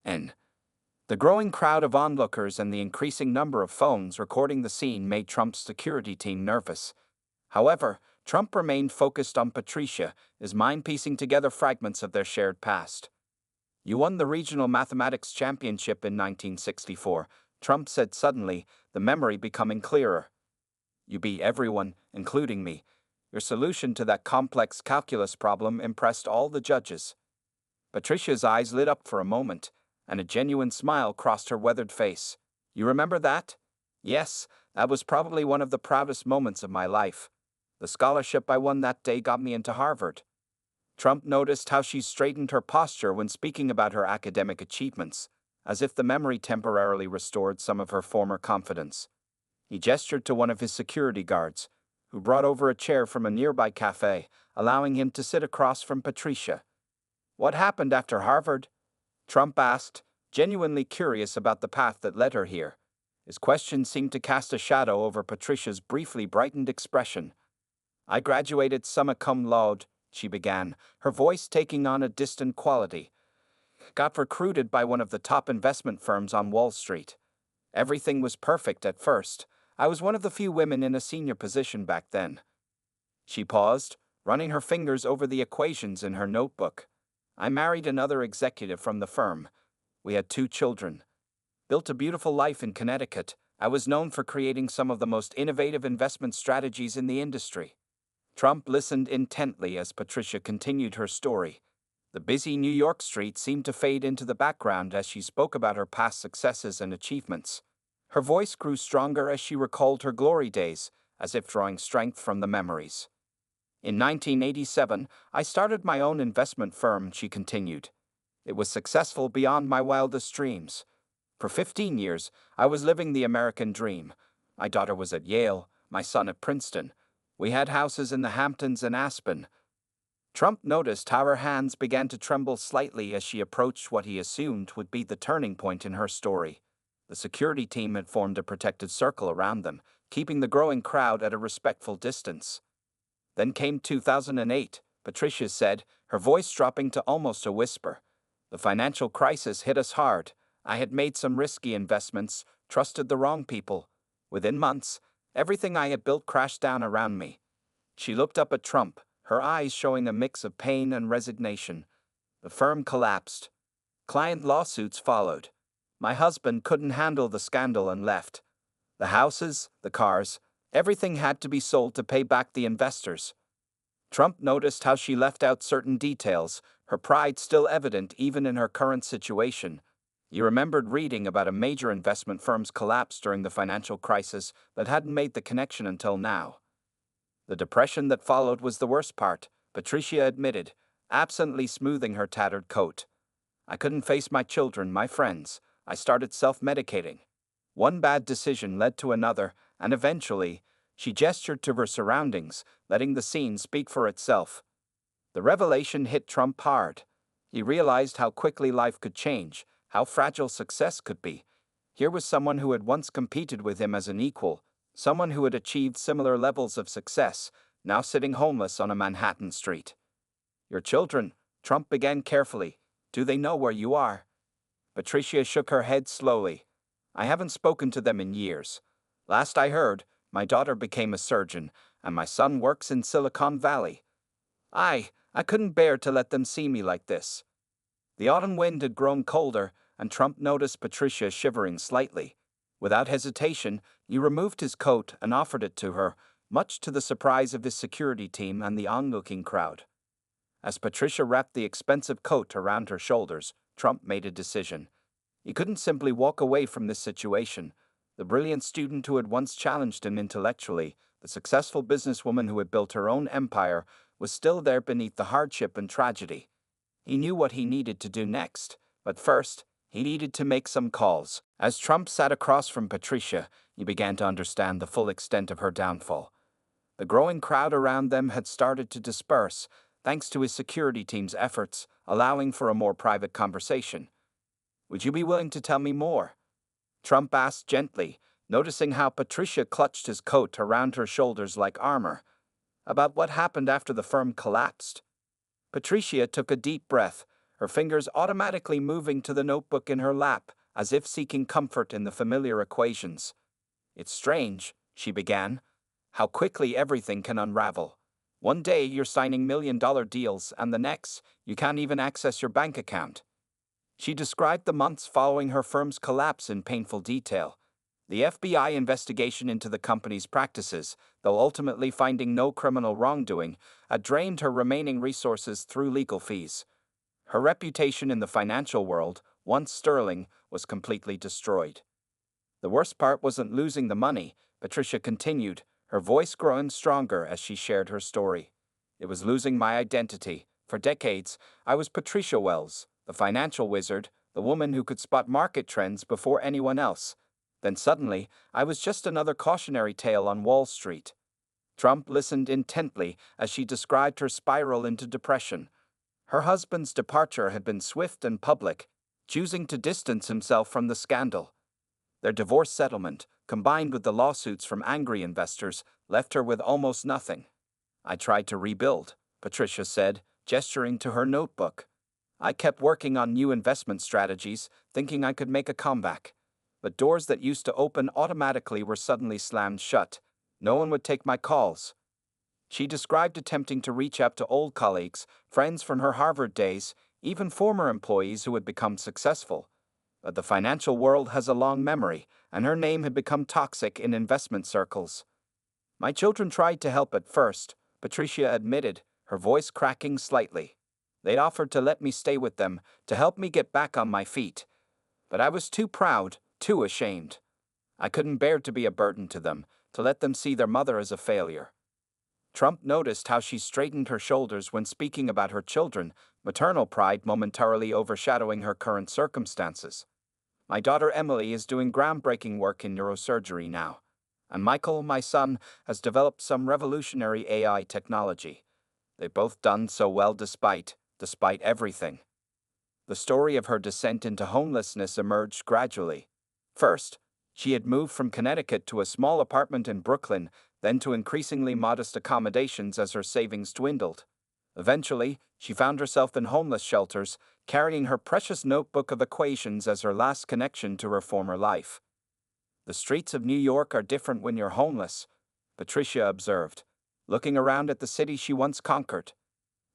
N. The growing crowd of onlookers and the increasing number of phones recording the scene made Trump's security team nervous. However, Trump remained focused on Patricia, his mind piecing together fragments of their shared past. "You won the regional mathematics championship in 1964, Trump said suddenly, the memory becoming clearer. "You beat everyone, including me. Your solution to that complex calculus problem impressed all the judges." Patricia's eyes lit up for a moment, and a genuine smile crossed her weathered face. "You remember that?" "Yes, that was probably one of the proudest moments of my life. The scholarship I won that day got me into Harvard." Trump noticed how she straightened her posture when speaking about her academic achievements, as if the memory temporarily restored some of her former confidence. He gestured to one of his security guards, who brought over a chair from a nearby cafe, allowing him to sit across from Patricia. "What happened after Harvard?" Trump asked, genuinely curious about the path that led her here. His question seemed to cast a shadow over Patricia's briefly brightened expression. "I graduated summa cum laude," she began, her voice taking on a distant quality. "Got recruited by one of the top investment firms on Wall Street. Everything was perfect at first. I was one of the few women in a senior position back then." She paused, running her fingers over the equations in her notebook. "I married another executive from the firm. We had 2 children. Built a beautiful life in Connecticut. I was known for creating some of the most innovative investment strategies in the industry." Trump listened intently as Patricia continued her story. The busy New York street seemed to fade into the background as she spoke about her past successes and achievements. Her voice grew stronger as she recalled her glory days, as if drawing strength from the memories. "In 1987, I started my own investment firm," she continued. "It was successful beyond my wildest dreams. For 15 years, I was living the American dream. My daughter was at Yale, my son at Princeton. We had houses in the Hamptons and Aspen." Trump noticed how her hands began to tremble slightly as she approached what he assumed would be the turning point in her story. The security team had formed a protected circle around them, keeping the growing crowd at a respectful distance. "Then came 2008, Patricia said, her voice dropping to almost a whisper. "The financial crisis hit us hard. I had made some risky investments, trusted the wrong people. Within months, everything I had built crashed down around me." She looked up at Trump, her eyes showing a mix of pain and resignation. "The firm collapsed. Client lawsuits followed. My husband couldn't handle the scandal and left. The houses, the cars, everything had to be sold to pay back the investors." Trump noticed how she left out certain details, her pride still evident even in her current situation. He remembered reading about a major investment firm's collapse during the financial crisis, but hadn't made the connection until now. "The depression that followed was the worst part," Patricia admitted, absently smoothing her tattered coat. "I couldn't face my children, my friends. I started self-medicating. One bad decision led to another, and eventually," she gestured to her surroundings, letting the scene speak for itself. The revelation hit Trump hard. He realized how quickly life could change, how fragile success could be. Here was someone who had once competed with him as an equal, someone who had achieved similar levels of success, now sitting homeless on a Manhattan street. "Your children," Trump began carefully, "do they know where you are?" Patricia shook her head slowly. "I haven't spoken to them in years. Last I heard, my daughter became a surgeon, and my son works in Silicon Valley. I couldn't bear to let them see me like this." The autumn wind had grown colder, and Trump noticed Patricia shivering slightly. Without hesitation, he removed his coat and offered it to her, much to the surprise of his security team and the onlooking crowd. As Patricia wrapped the expensive coat around her shoulders, Trump made a decision. He couldn't simply walk away from this situation. The brilliant student who had once challenged him intellectually, the successful businesswoman who had built her own empire, was still there beneath the hardship and tragedy. He knew what he needed to do next, but first, he needed to make some calls. As Trump sat across from Patricia, he began to understand the full extent of her downfall. The growing crowd around them had started to disperse, thanks to his security team's efforts, allowing for a more private conversation. "Would you be willing to tell me more?" Trump asked gently, noticing how Patricia clutched his coat around her shoulders like armor. "About what happened after the firm collapsed." Patricia took a deep breath, her fingers automatically moving to the notebook in her lap, as if seeking comfort in the familiar equations. "It's strange," she began, "how quickly everything can unravel. One day you're signing million-dollar deals, and the next, you can't even access your bank account." She described the months following her firm's collapse in painful detail. The FBI investigation into the company's practices, though ultimately finding no criminal wrongdoing, had drained her remaining resources through legal fees. Her reputation in the financial world, once sterling, was completely destroyed. "The worst part wasn't losing the money," Patricia continued, her voice growing stronger as she shared her story. "It was losing my identity. For decades, I was Patricia Wells, the financial wizard, the woman who could spot market trends before anyone else. Then suddenly, I was just another cautionary tale on Wall Street." Trump listened intently as she described her spiral into depression. Her husband's departure had been swift and public, choosing to distance himself from the scandal. Their divorce settlement, combined with the lawsuits from angry investors, left her with almost nothing. "I tried to rebuild," Patricia said, gesturing to her notebook. "I kept working on new investment strategies, thinking I could make a comeback. But doors that used to open automatically were suddenly slammed shut. No one would take my calls." She described attempting to reach out to old colleagues, friends from her Harvard days, even former employees who had become successful. But the financial world has a long memory, and her name had become toxic in investment circles. "My children tried to help at first," Patricia admitted, her voice cracking slightly. "They offered to let me stay with them, to help me get back on my feet. But I was too proud, too ashamed. I couldn't bear to be a burden to them, to let them see their mother as a failure." Trump noticed how she straightened her shoulders when speaking about her children, maternal pride momentarily overshadowing her current circumstances. "My daughter Emily is doing groundbreaking work in neurosurgery now. And Michael, my son, has developed some revolutionary AI technology. They've both done so well despite everything." The story of her descent into homelessness emerged gradually. First, she had moved from Connecticut to a small apartment in Brooklyn, then to increasingly modest accommodations as her savings dwindled. Eventually, she found herself in homeless shelters, carrying her precious notebook of equations as her last connection to her former life. "The streets of New York are different when you're homeless," Patricia observed, looking around at the city she once conquered.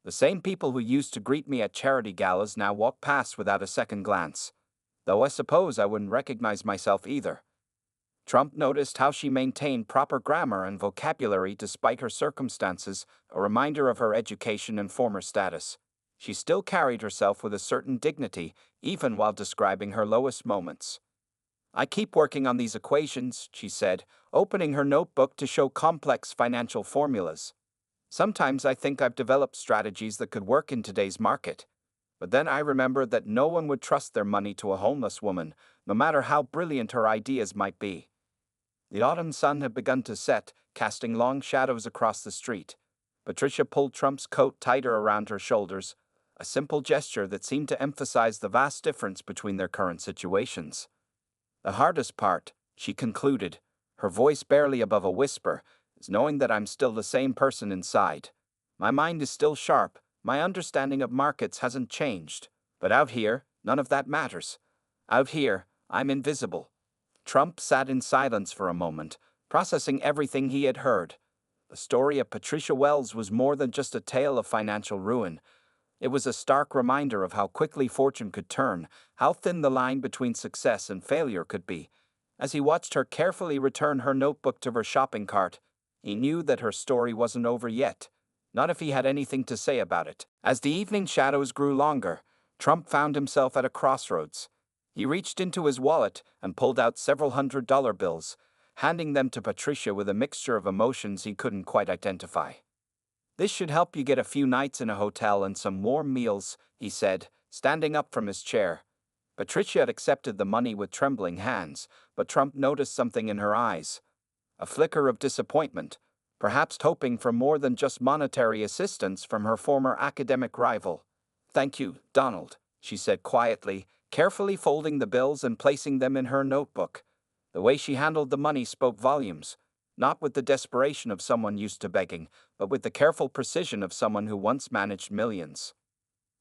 "The same people who used to greet me at charity galas now walk past without a second glance. Though I suppose I wouldn't recognize myself either." Trump noticed how she maintained proper grammar and vocabulary despite her circumstances, a reminder of her education and former status. She still carried herself with a certain dignity, even while describing her lowest moments. "I keep working on these equations," she said, opening her notebook to show complex financial formulas. "Sometimes I think I've developed strategies that could work in today's market. But then I remember that no one would trust their money to a homeless woman, no matter how brilliant her ideas might be." The autumn sun had begun to set, casting long shadows across the street. Patricia pulled Trump's coat tighter around her shoulders, a simple gesture that seemed to emphasize the vast difference between their current situations. "The hardest part," she concluded, her voice barely above a whisper, "is knowing that I'm still the same person inside. My mind is still sharp, my understanding of markets hasn't changed. But out here, none of that matters. Out here, I'm invisible." Trump sat in silence for a moment, processing everything he had heard. The story of Patricia Wells was more than just a tale of financial ruin. It was a stark reminder of how quickly fortune could turn, how thin the line between success and failure could be. As he watched her carefully return her notebook to her shopping cart, he knew that her story wasn't over yet. Not if he had anything to say about it. As the evening shadows grew longer, Trump found himself at a crossroads. He reached into his wallet and pulled out several $100 bills, handing them to Patricia with a mixture of emotions he couldn't quite identify. "This should help you get a few nights in a hotel and some warm meals," he said, standing up from his chair. Patricia had accepted the money with trembling hands, but Trump noticed something in her eyes. A flicker of disappointment, perhaps hoping for more than just monetary assistance from her former academic rival. "Thank you, Donald," she said quietly, carefully folding the bills and placing them in her notebook. The way she handled the money spoke volumes, not with the desperation of someone used to begging, but with the careful precision of someone who once managed millions.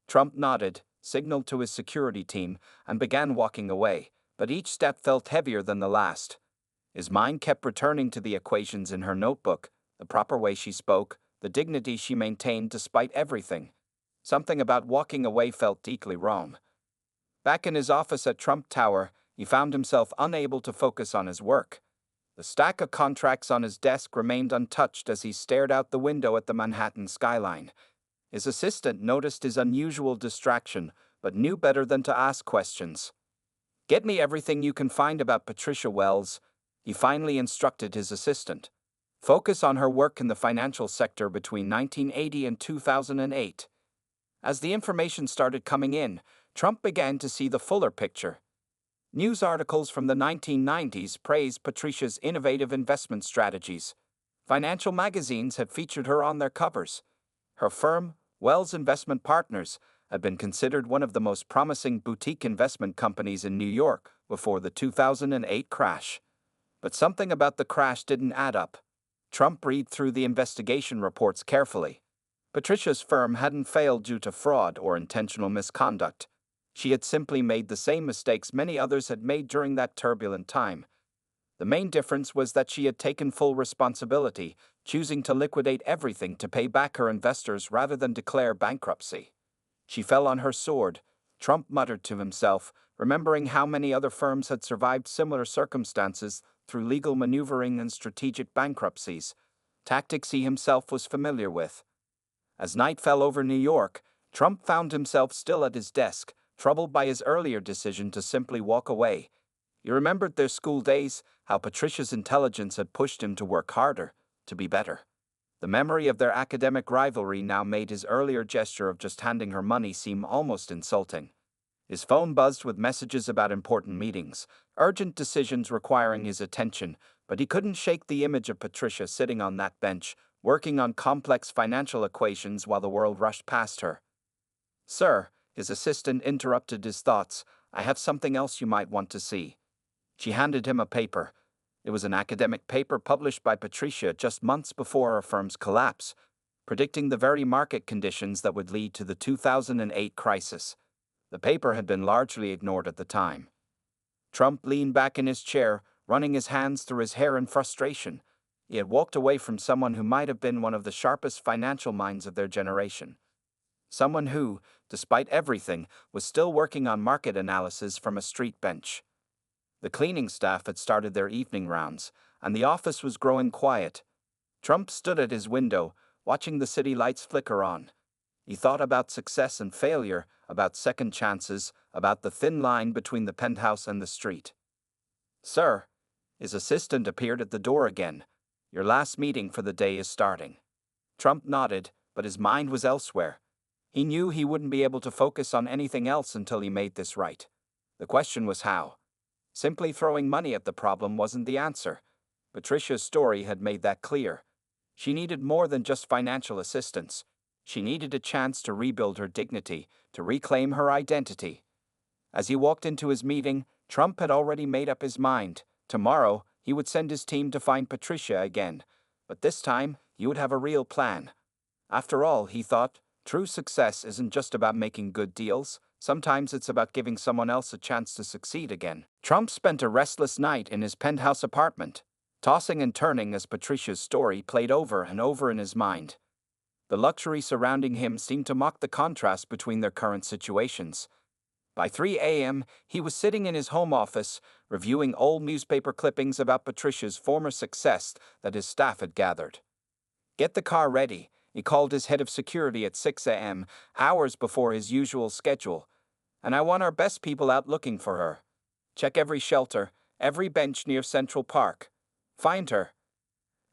Trump nodded, signaled to his security team, and began walking away, but each step felt heavier than the last. His mind kept returning to the equations in her notebook, the proper way she spoke, the dignity she maintained despite everything. Something about walking away felt deeply wrong. Back in his office at Trump Tower, he found himself unable to focus on his work. The stack of contracts on his desk remained untouched as he stared out the window at the Manhattan skyline. His assistant noticed his unusual distraction, but knew better than to ask questions. "Get me everything you can find about Patricia Wells," he finally instructed his assistant. "Focus on her work in the financial sector between 1980 and 2008. As the information started coming in, Trump began to see the fuller picture. News articles from the 1990s praised Patricia's innovative investment strategies. Financial magazines had featured her on their covers. Her firm, Wells Investment Partners, had been considered one of the most promising boutique investment companies in New York before the 2008 crash. But something about the crash didn't add up. Trump read through the investigation reports carefully. Patricia's firm hadn't failed due to fraud or intentional misconduct. She had simply made the same mistakes many others had made during that turbulent time. The main difference was that she had taken full responsibility, choosing to liquidate everything to pay back her investors rather than declare bankruptcy. She fell on her sword, Trump muttered to himself, remembering how many other firms had survived similar circumstances through legal maneuvering and strategic bankruptcies, tactics he himself was familiar with. As night fell over New York, Trump found himself still at his desk, troubled by his earlier decision to simply walk away. He remembered their school days, how Patricia's intelligence had pushed him to work harder, to be better. The memory of their academic rivalry now made his earlier gesture of just handing her money seem almost insulting. His phone buzzed with messages about important meetings, urgent decisions requiring his attention, but he couldn't shake the image of Patricia sitting on that bench, working on complex financial equations while the world rushed past her. "Sir," his assistant interrupted his thoughts, "I have something else you might want to see." She handed him a paper. It was an academic paper published by Patricia just months before her firm's collapse, predicting the very market conditions that would lead to the 2008 crisis. The paper had been largely ignored at the time. Trump leaned back in his chair, running his hands through his hair in frustration. He had walked away from someone who might have been one of the sharpest financial minds of their generation. Someone who, despite everything, was still working on market analysis from a street bench. The cleaning staff had started their evening rounds, and the office was growing quiet. Trump stood at his window, watching the city lights flicker on. He thought about success and failure, about second chances, about the thin line between the penthouse and the street. "Sir," his assistant appeared at the door again. "Your last meeting for the day is starting." Trump nodded, but his mind was elsewhere. He knew he wouldn't be able to focus on anything else until he made this right. The question was how. Simply throwing money at the problem wasn't the answer. Patricia's story had made that clear. She needed more than just financial assistance. She needed a chance to rebuild her dignity, to reclaim her identity. As he walked into his meeting, Trump had already made up his mind. Tomorrow, he would send his team to find Patricia again. But this time, he would have a real plan. After all, he thought, true success isn't just about making good deals. Sometimes it's about giving someone else a chance to succeed again. Trump spent a restless night in his penthouse apartment, tossing and turning as Patricia's story played over and over in his mind. The luxury surrounding him seemed to mock the contrast between their current situations. By 3 a.m., he was sitting in his home office, reviewing old newspaper clippings about Patricia's former success that his staff had gathered. "Get the car ready," he called his head of security at 6 a.m., hours before his usual schedule. "And I want our best people out looking for her. Check every shelter, every bench near Central Park. Find her."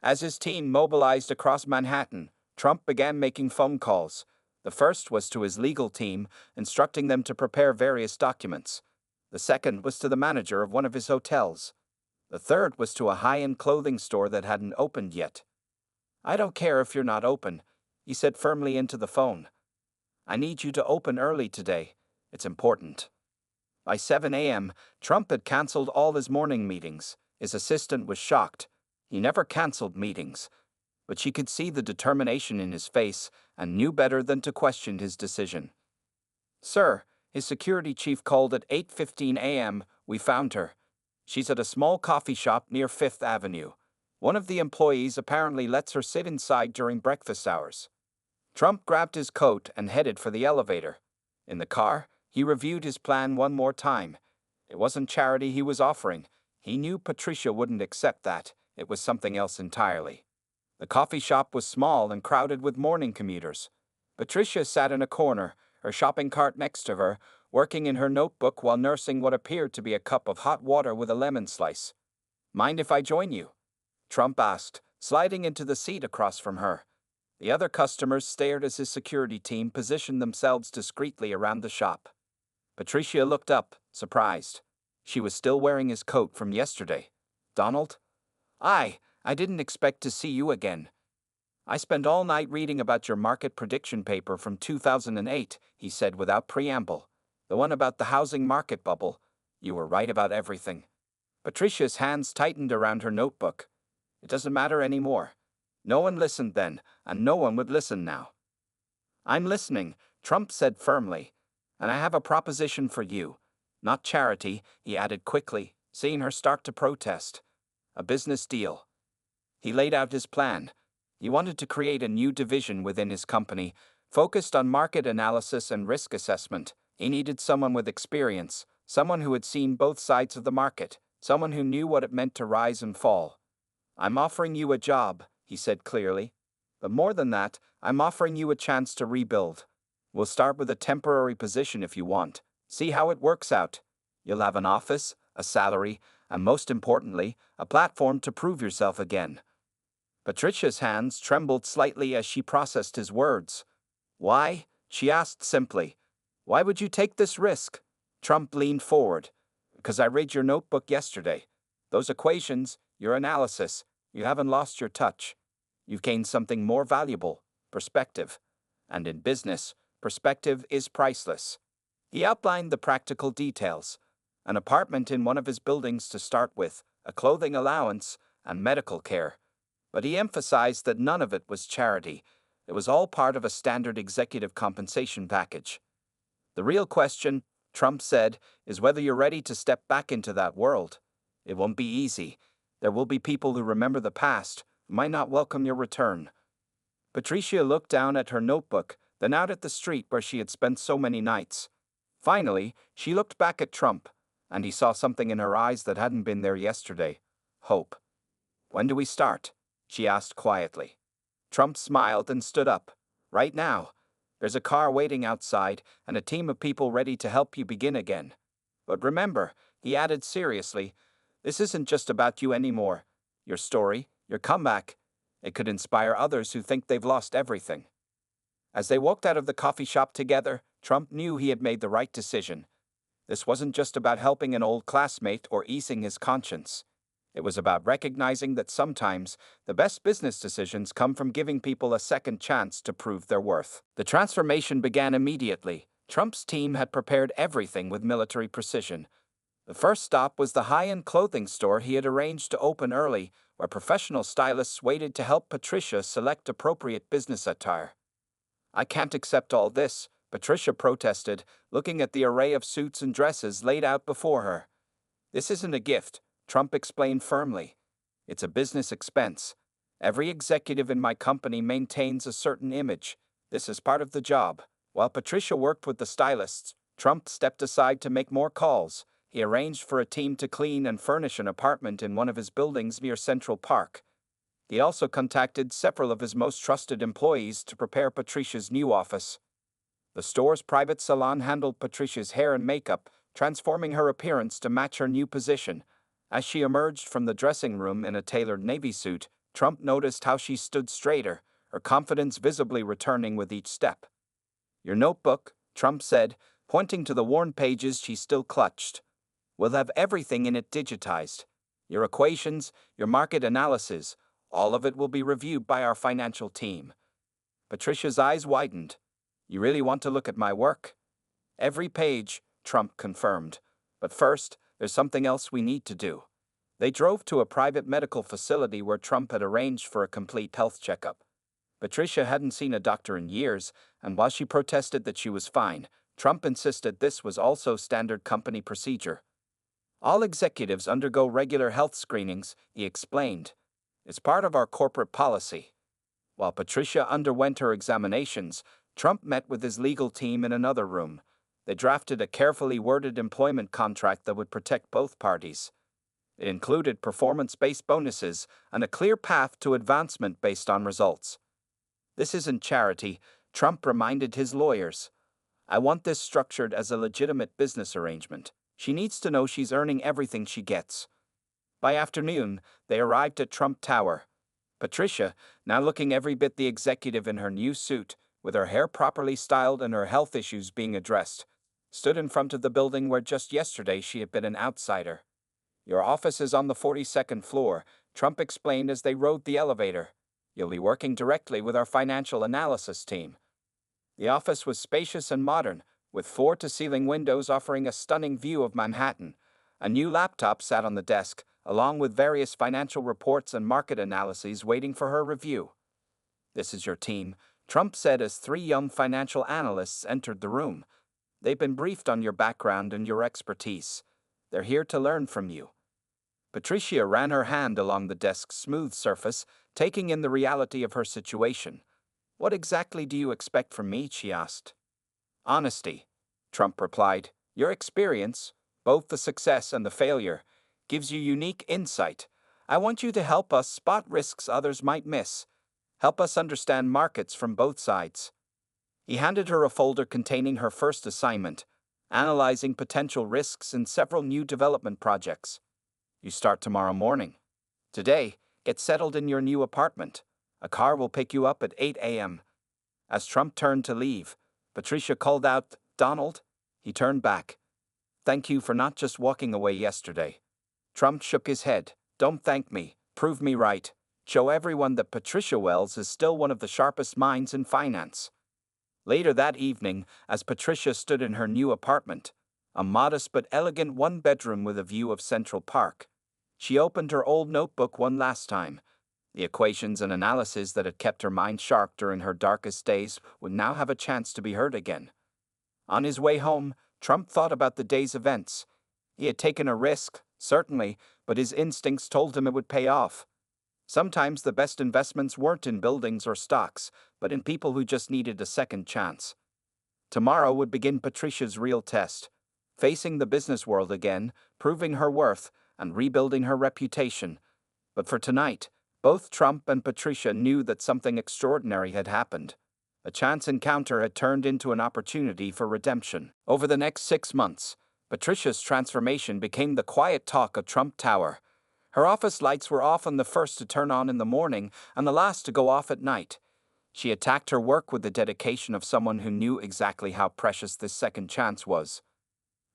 As his team mobilized across Manhattan, Trump began making phone calls. The first was to his legal team, instructing them to prepare various documents. The second was to the manager of one of his hotels. The third was to a high-end clothing store that hadn't opened yet. "I don't care if you're not open," he said firmly into the phone. "I need you to open early today. It's important." By 7 a.m., Trump had canceled all his morning meetings. His assistant was shocked. He never canceled meetings. But she could see the determination in his face and knew better than to question his decision. "Sir," His security chief called at 8:15 a.m. We found her. She's at a small coffee shop near Fifth Avenue. One of the employees apparently lets her sit inside during breakfast hours. Trump grabbed his coat and headed for the elevator. In the car, he reviewed his plan one more time. It wasn't charity he was offering. He knew Patricia wouldn't accept that. It was something else entirely. The coffee shop was small and crowded with morning commuters. Patricia sat in a corner, her shopping cart next to her, working in her notebook while nursing what appeared to be a cup of hot water with a lemon slice. "Mind if I join you?" Trump asked, sliding into the seat across from her. The other customers stared as his security team positioned themselves discreetly around the shop. Patricia looked up, surprised. She was still wearing his coat from yesterday. "Donald? I didn't expect to see you again." "I spent all night reading about your market prediction paper from 2008, he said without preamble. "The one about the housing market bubble. You were right about everything." Patricia's hands tightened around her notebook. "It doesn't matter anymore. No one listened then, and no one would listen now." "I'm listening," Trump said firmly. "And I have a proposition for you. Not charity," he added quickly, seeing her start to protest. "A business deal." He laid out his plan. He wanted to create a new division within his company, focused on market analysis and risk assessment. He needed someone with experience, someone who had seen both sides of the market, someone who knew what it meant to rise and fall. "I'm offering you a job," he said clearly. "But more than that, I'm offering you a chance to rebuild. We'll start with a temporary position if you want. See how it works out. You'll have an office, a salary, and most importantly, a platform to prove yourself again." Patricia's hands trembled slightly as she processed his words. "Why?" she asked simply. "Why would you take this risk?" Trump leaned forward. "Because I read your notebook yesterday. Those equations, your analysis, you haven't lost your touch. You've gained something more valuable, perspective. And in business, perspective is priceless." He outlined the practical details: an apartment in one of his buildings to start with, a clothing allowance, and medical care. But he emphasized that none of it was charity. It was all part of a standard executive compensation package. "The real question," Trump said, "is whether you're ready to step back into that world. It won't be easy. There will be people who remember the past, who might not welcome your return." Patricia looked down at her notebook, then out at the street where she had spent so many nights. Finally, she looked back at Trump, and he saw something in her eyes that hadn't been there yesterday: hope. "When do we start?" she asked quietly. Trump smiled and stood up. "Right now. There's a car waiting outside and a team of people ready to help you begin again. But remember," he added seriously, "this isn't just about you anymore. Your story, your comeback, it could inspire others who think they've lost everything." As they walked out of the coffee shop together, Trump knew he had made the right decision. This wasn't just about helping an old classmate or easing his conscience. It was about recognizing that sometimes the best business decisions come from giving people a second chance to prove their worth. The transformation began immediately. Trump's team had prepared everything with military precision. The first stop was the high-end clothing store he had arranged to open early, where professional stylists waited to help Patricia select appropriate business attire. "I can't accept all this," Patricia protested, looking at the array of suits and dresses laid out before her. "This isn't a gift," Trump explained firmly. "It's a business expense. Every executive in my company maintains a certain image. This is part of the job." While Patricia worked with the stylists, Trump stepped aside to make more calls. He arranged for a team to clean and furnish an apartment in one of his buildings near Central Park. He also contacted several of his most trusted employees to prepare Patricia's new office. The store's private salon handled Patricia's hair and makeup, transforming her appearance to match her new position. As she emerged from the dressing room in a tailored navy suit, Trump noticed how she stood straighter, her confidence visibly returning with each step. "Your notebook," Trump said, pointing to the worn pages she still clutched. "We'll have everything in it digitized. Your equations, your market analysis, all of it will be reviewed by our financial team." Patricia's eyes widened. "You really want to look at my work?" "Every page," Trump confirmed. "But first, there's something else we need to do." They drove to a private medical facility where Trump had arranged for a complete health checkup. Patricia hadn't seen a doctor in years, and while she protested that she was fine, Trump insisted this was also standard company procedure. All executives undergo regular health screenings, he explained. It's part of our corporate policy. While Patricia underwent her examinations, Trump met with his legal team in another room. They drafted a carefully worded employment contract that would protect both parties. It included performance-based bonuses and a clear path to advancement based on results. This isn't charity, Trump reminded his lawyers. I want this structured as a legitimate business arrangement. She needs to know she's earning everything she gets. By afternoon, they arrived at Trump Tower. Patricia, now looking every bit the executive in her new suit, with her hair properly styled and her health issues being addressed, stood in front of the building where just yesterday she had been an outsider. Your office is on the 42nd floor, Trump explained as they rode the elevator. You'll be working directly with our financial analysis team. The office was spacious and modern, with floor-to-ceiling windows offering a stunning view of Manhattan. A new laptop sat on the desk, along with various financial reports and market analyses waiting for her review. This is your team, Trump said as three young financial analysts entered the room. They've been briefed on your background and your expertise. They're here to learn from you. Patricia ran her hand along the desk's smooth surface, taking in the reality of her situation. What exactly do you expect from me? She asked. Honesty, Trump replied. Your experience, both the success and the failure, gives you unique insight. I want you to help us spot risks others might miss. Help us understand markets from both sides. He handed her a folder containing her first assignment, analyzing potential risks in several new development projects. You start tomorrow morning. Today, get settled in your new apartment. A car will pick you up at 8 a.m. As Trump turned to leave, Patricia called out, Donald? He turned back. Thank you for not just walking away yesterday. Trump shook his head. Don't thank me. Prove me right. Show everyone that Patricia Wells is still one of the sharpest minds in finance. Later that evening, as Patricia stood in her new apartment, a modest but elegant one-bedroom with a view of Central Park, she opened her old notebook one last time. The equations and analyses that had kept her mind sharp during her darkest days would now have a chance to be heard again. On his way home, Trump thought about the day's events. He had taken a risk, certainly, but his instincts told him it would pay off. Sometimes the best investments weren't in buildings or stocks, but in people who just needed a second chance. Tomorrow would begin Patricia's real test, facing the business world again, proving her worth, and rebuilding her reputation. But for tonight, both Trump and Patricia knew that something extraordinary had happened. A chance encounter had turned into an opportunity for redemption. Over the next 6 months, Patricia's transformation became the quiet talk of Trump Tower. Her office lights were often the first to turn on in the morning and the last to go off at night. She attacked her work with the dedication of someone who knew exactly how precious this second chance was.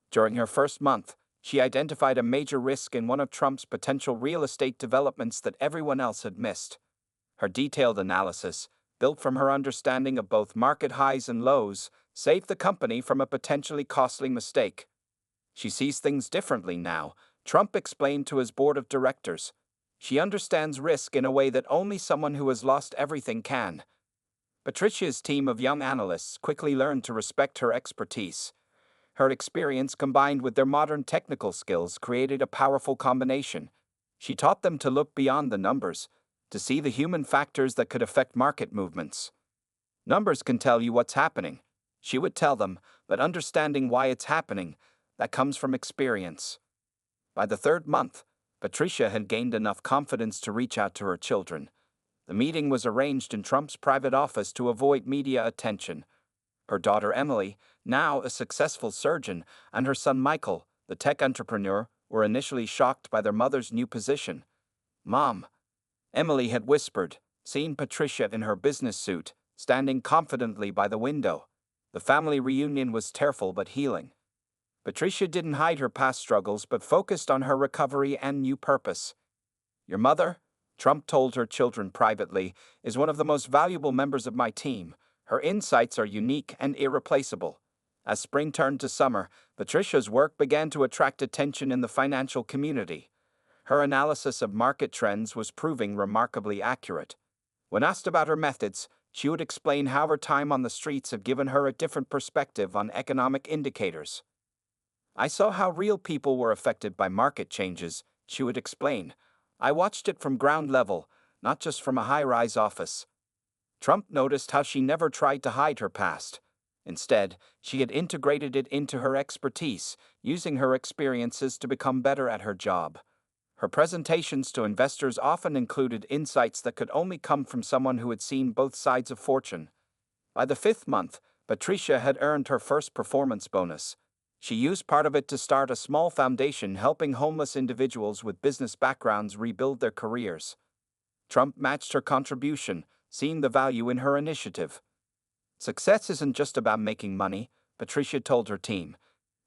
During her first month, she identified a major risk in one of Trump's potential real estate developments that everyone else had missed. Her detailed analysis, built from her understanding of both market highs and lows, saved the company from a potentially costly mistake. She sees things differently now, Trump explained to his board of directors. She understands risk in a way that only someone who has lost everything can. Patricia's team of young analysts quickly learned to respect her expertise. Her experience combined with their modern technical skills created a powerful combination. She taught them to look beyond the numbers, to see the human factors that could affect market movements. Numbers can tell you what's happening, she would tell them, but understanding why it's happening, that comes from experience. By the third month, Patricia had gained enough confidence to reach out to her children. The meeting was arranged in Trump's private office to avoid media attention. Her daughter Emily, now a successful surgeon, and her son Michael, the tech entrepreneur, were initially shocked by their mother's new position. Mom, Emily had whispered, seeing Patricia in her business suit, standing confidently by the window. The family reunion was tearful but healing. Patricia didn't hide her past struggles but focused on her recovery and new purpose. Your mother, Trump told her children privately, is one of the most valuable members of my team. Her insights are unique and irreplaceable. As spring turned to summer, Patricia's work began to attract attention in the financial community. Her analysis of market trends was proving remarkably accurate. When asked about her methods, She would explain how her time on the streets had given her a different perspective on economic indicators. I saw how real people were affected by market changes, she would explain. I watched it from ground level, not just from a high-rise office. Trump noticed how she never tried to hide her past. Instead, she had integrated it into her expertise, using her experiences to become better at her job. Her presentations to investors often included insights that could only come from someone who had seen both sides of fortune. By the 5th month, Patricia had earned her first performance bonus. She used part of it to start a small foundation helping homeless individuals with business backgrounds rebuild their careers. Trump matched her contribution, seeing the value in her initiative. Success isn't just about making money, Patricia told her team.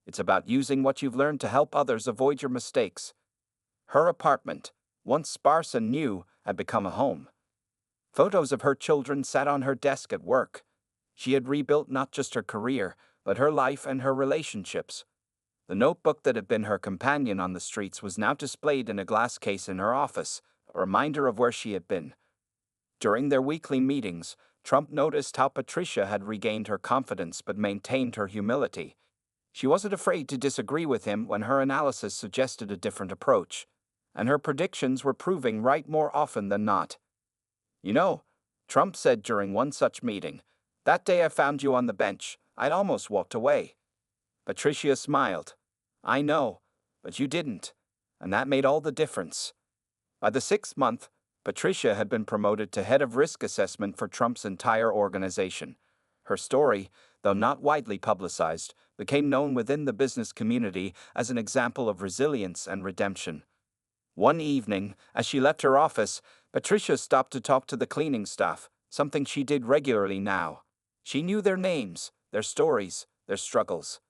It's about using what you've learned to help others avoid your mistakes. Her apartment, once sparse and new, had become a home. Photos of her children sat on her desk at work. She had rebuilt not just her career, but her life and her relationships. The notebook that had been her companion on the streets was now displayed in a glass case in her office, a reminder of where she had been. During their weekly meetings, Trump noticed how Patricia had regained her confidence but maintained her humility. She wasn't afraid to disagree with him when her analysis suggested a different approach, and her predictions were proving right more often than not. "You know," Trump said during one such meeting, "that day I found you on the bench, I'd almost walked away." Patricia smiled. "I know, but you didn't, and that made all the difference." By the 6th month, Patricia had been promoted to head of risk assessment for Trump's entire organization. Her story, though not widely publicized, became known within the business community as an example of resilience and redemption. One evening, as she left her office, Patricia stopped to talk to the cleaning staff, something she did regularly now. She knew their names, their stories, their struggles.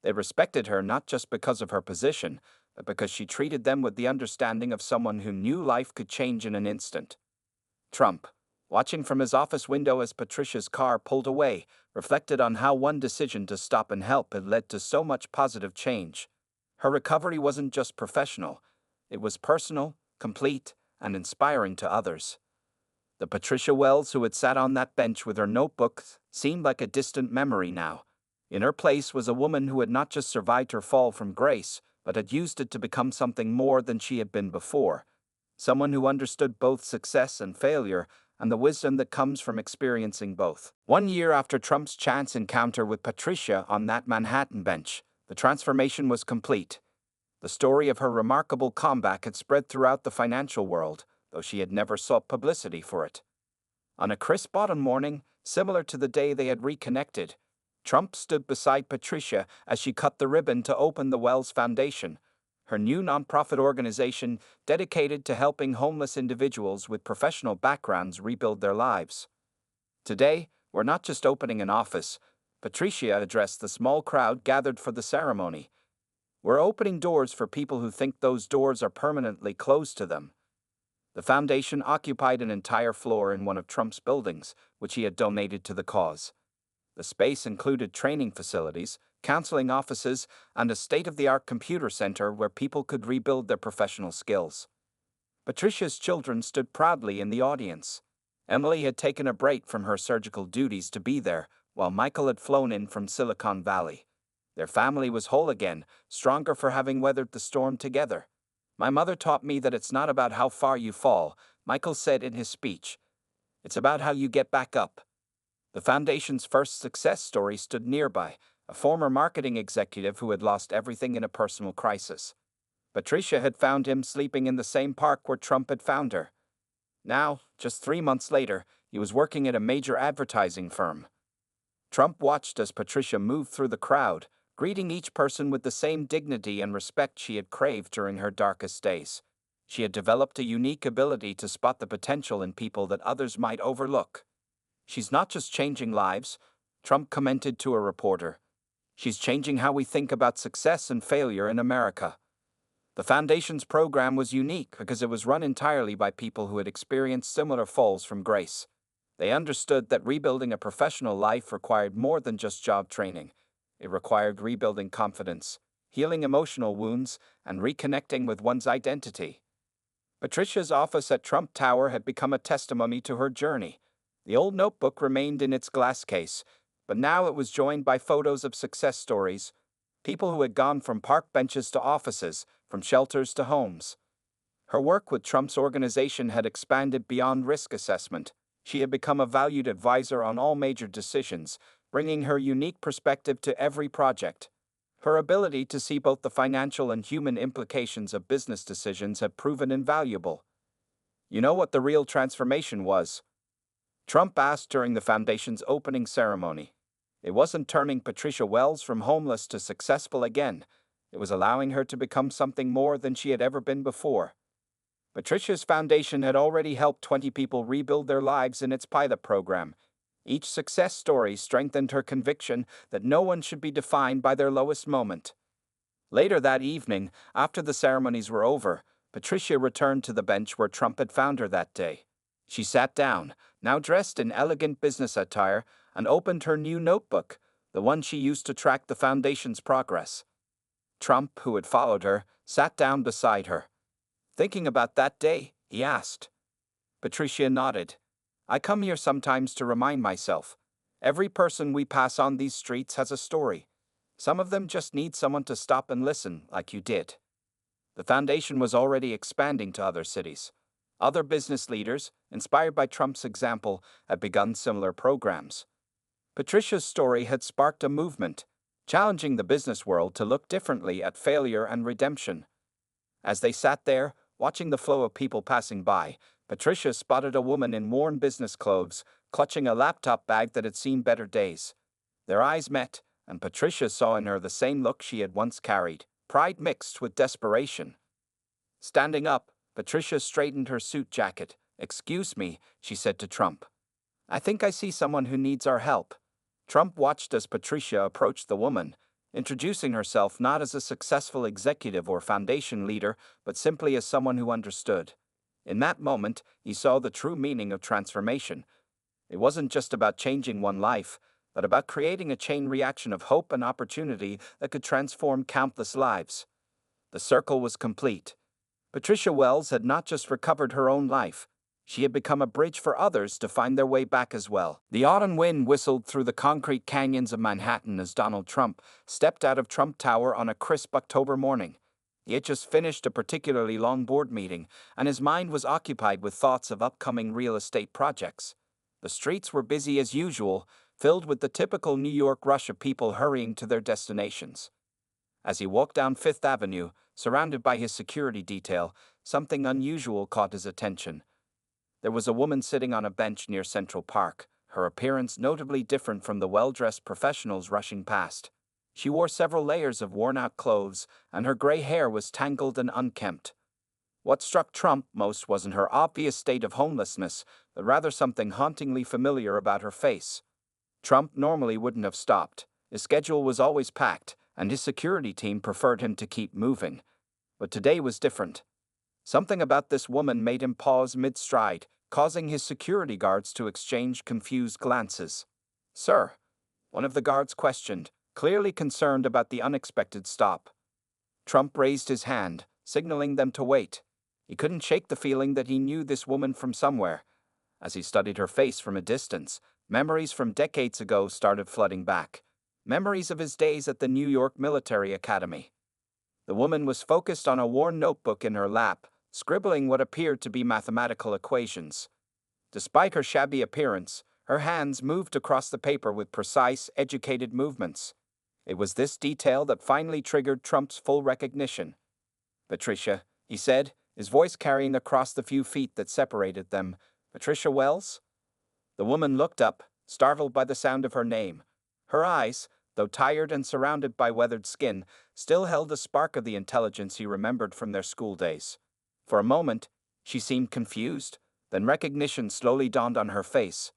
They respected her not just because of her position, but because she treated them with the understanding of someone who knew life could change in an instant. Trump, watching from his office window as Patricia's car pulled away, reflected on how one decision to stop and help had led to so much positive change. Her recovery wasn't just professional, it was personal, complete, and inspiring to others. The Patricia Wells who had sat on that bench with her notebook seemed like a distant memory now. In her place was a woman who had not just survived her fall from grace, but had used it to become something more than she had been before. Someone who understood both success and failure, and the wisdom that comes from experiencing both. 1 year after Trump's chance encounter with Patricia on that Manhattan bench, the transformation was complete. The story of her remarkable comeback had spread throughout the financial world, though she had never sought publicity for it. On a crisp autumn morning, similar to the day they had reconnected, Trump stood beside Patricia as she cut the ribbon to open the Wells Foundation, her new nonprofit organization dedicated to helping homeless individuals with professional backgrounds rebuild their lives. "Today, we're not just opening an office," Patricia addressed the small crowd gathered for the ceremony. "We're opening doors for people who think those doors are permanently closed to them." The foundation occupied an entire floor in one of Trump's buildings, which he had donated to the cause. The space included training facilities, counseling offices, and a state-of-the-art computer center where people could rebuild their professional skills. Patricia's children stood proudly in the audience. Emily had taken a break from her surgical duties to be there, while Michael had flown in from Silicon Valley. Their family was whole again, stronger for having weathered the storm together. "My mother taught me that it's not about how far you fall," Michael said in his speech. "It's about how you get back up." The foundation's first success story stood nearby, a former marketing executive who had lost everything in a personal crisis. Patricia had found him sleeping in the same park where Trump had found her. Now, just 3 months later, he was working at a major advertising firm. Trump watched as Patricia moved through the crowd, greeting each person with the same dignity and respect she had craved during her darkest days. She had developed a unique ability to spot the potential in people that others might overlook. "She's not just changing lives," Trump commented to a reporter. "She's changing how we think about success and failure in America." The foundation's program was unique because it was run entirely by people who had experienced similar falls from grace. They understood that rebuilding a professional life required more than just job training. It required rebuilding confidence, healing emotional wounds, and reconnecting with one's identity. Patricia's office at Trump Tower had become a testimony to her journey. The old notebook remained in its glass case, but now it was joined by photos of success stories, people who had gone from park benches to offices, from shelters to homes. Her work with Trump's organization had expanded beyond risk assessment. She had become a valued advisor on all major decisions, bringing her unique perspective to every project. Her ability to see both the financial and human implications of business decisions had proven invaluable. You know what the real transformation was? Trump asked during the foundation's opening ceremony. It wasn't turning Patricia Wells from homeless to successful again. It was allowing her to become something more than she had ever been before. Patricia's foundation had already helped 20 people rebuild their lives in its pilot program. Each success story strengthened her conviction that no one should be defined by their lowest moment. Later that evening, after the ceremonies were over, Patricia returned to the bench where Trump had found her that day. She sat down, now dressed in elegant business attire, and opened her new notebook, the one she used to track the foundation's progress. Trump, who had followed her, sat down beside her. "Thinking about that day?" he asked. Patricia nodded. "I come here sometimes to remind myself. Every person we pass on these streets has a story. Some of them just need someone to stop and listen, like you did." The foundation was already expanding to other cities. Other business leaders, inspired by Trump's example, had begun similar programs. Patricia's story had sparked a movement, challenging the business world to look differently at failure and redemption. As they sat there, watching the flow of people passing by, Patricia spotted a woman in worn business clothes, clutching a laptop bag that had seen better days. Their eyes met, and Patricia saw in her the same look she had once carried, pride mixed with desperation. Standing up, Patricia straightened her suit jacket. "Excuse me," she said to Trump. "I think I see someone who needs our help." Trump watched as Patricia approached the woman, introducing herself not as a successful executive or foundation leader, but simply as someone who understood. In that moment, he saw the true meaning of transformation. It wasn't just about changing one life, but about creating a chain reaction of hope and opportunity that could transform countless lives. The circle was complete. Patricia Wells had not just recovered her own life, she had become a bridge for others to find their way back as well. The autumn wind whistled through the concrete canyons of Manhattan as Donald Trump stepped out of Trump Tower on a crisp October morning. He had just finished a particularly long board meeting, and his mind was occupied with thoughts of upcoming real estate projects. The streets were busy as usual, filled with the typical New York rush of people hurrying to their destinations. As he walked down Fifth Avenue, surrounded by his security detail, something unusual caught his attention. There was a woman sitting on a bench near Central Park, her appearance notably different from the well-dressed professionals rushing past. She wore several layers of worn-out clothes, and her gray hair was tangled and unkempt. What struck Trump most wasn't her obvious state of homelessness, but rather something hauntingly familiar about her face. Trump normally wouldn't have stopped. His schedule was always packed, and his security team preferred him to keep moving. But today was different. Something about this woman made him pause mid-stride, causing his security guards to exchange confused glances. "Sir," one of the guards questioned, clearly concerned about the unexpected stop. Trump raised his hand, signaling them to wait. He couldn't shake the feeling that he knew this woman from somewhere. As he studied her face from a distance, memories from decades ago started flooding back. Memories of his days at the New York Military Academy. The woman was focused on a worn notebook in her lap, scribbling what appeared to be mathematical equations. Despite her shabby appearance, her hands moved across the paper with precise, educated movements. It was this detail that finally triggered Trump's full recognition. "Patricia," he said, his voice carrying across the few feet that separated them. "Patricia Wells?" The woman looked up, startled by the sound of her name. Her eyes, though tired and surrounded by weathered skin, still held a spark of the intelligence he remembered from their school days. For a moment, she seemed confused, then recognition slowly dawned on her face.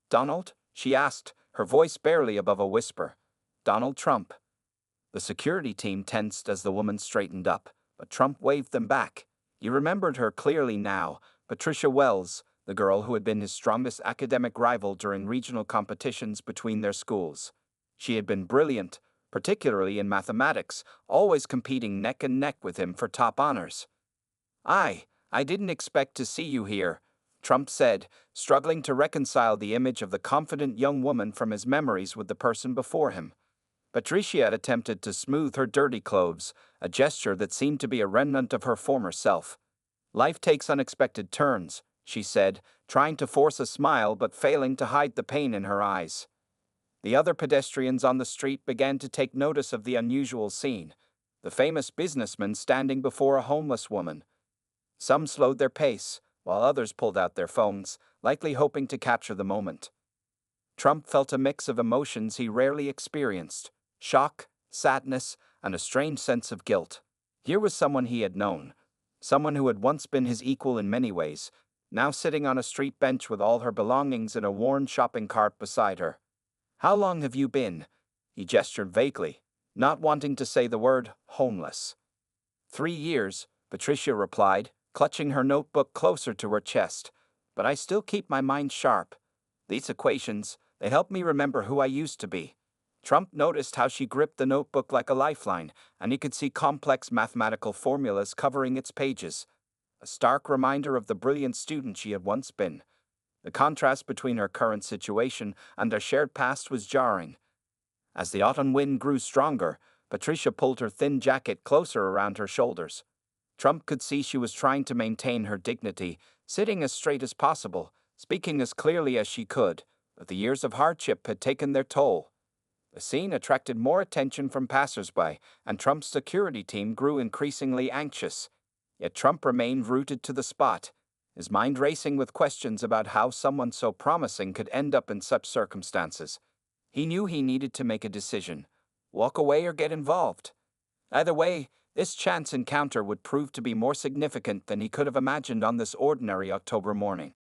"Donald?" she asked, her voice barely above a whisper. "Donald Trump." The security team tensed as the woman straightened up, but Trump waved them back. He remembered her clearly now, Patricia Wells, the girl who had been his strongest academic rival during regional competitions between their schools. She had been brilliant, particularly in mathematics, always competing neck and neck with him for top honors. I didn't expect to see you here," Trump said, struggling to reconcile the image of the confident young woman from his memories with the person before him. Patricia had attempted to smooth her dirty clothes, a gesture that seemed to be a remnant of her former self. "Life takes unexpected turns," she said, trying to force a smile but failing to hide the pain in her eyes. The other pedestrians on the street began to take notice of the unusual scene, the famous businessman standing before a homeless woman. Some slowed their pace, while others pulled out their phones, likely hoping to capture the moment. Trump felt a mix of emotions he rarely experienced: shock, sadness, and a strange sense of guilt. Here was someone he had known, someone who had once been his equal in many ways, now sitting on a street bench with all her belongings in a worn shopping cart beside her. "How long have you been?" He gestured vaguely, not wanting to say the word homeless. "3 years," Patricia replied, clutching her notebook closer to her chest. "But I still keep my mind sharp. These equations, they help me remember who I used to be." Trump noticed how she gripped the notebook like a lifeline, and he could see complex mathematical formulas covering its pages, a stark reminder of the brilliant student she had once been. The contrast between her current situation and their shared past was jarring. As the autumn wind grew stronger, Patricia pulled her thin jacket closer around her shoulders. Trump could see she was trying to maintain her dignity, sitting as straight as possible, speaking as clearly as she could, but the years of hardship had taken their toll. The scene attracted more attention from passersby, and Trump's security team grew increasingly anxious. Yet Trump remained rooted to the spot, his mind racing with questions about how someone so promising could end up in such circumstances. He knew he needed to make a decision: walk away or get involved. Either way, this chance encounter would prove to be more significant than he could have imagined on this ordinary October morning.